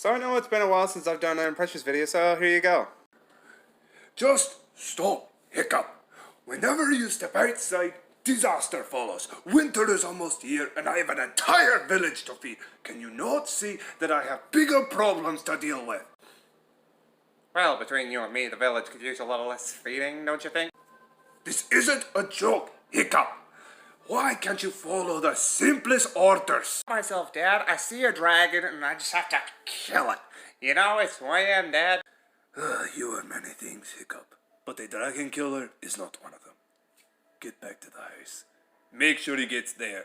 So I know it's been a while since I've done an impressions video, so here you go. Just stop, Hiccup. Whenever you step outside, disaster follows. Winter is almost here, and I have an entire village to feed. Can you not see that I have bigger problems to deal with? Well, between you and me, the village could use a little less feeding, don't you think? This isn't a joke, Hiccup. Why can't you follow the simplest orders? Myself, Dad, I see a dragon and I just have to kill it. You know, it's who I am, Dad. You are many things, Hiccup, but a dragon killer is not one of them. Get back to the house. Make sure he gets there.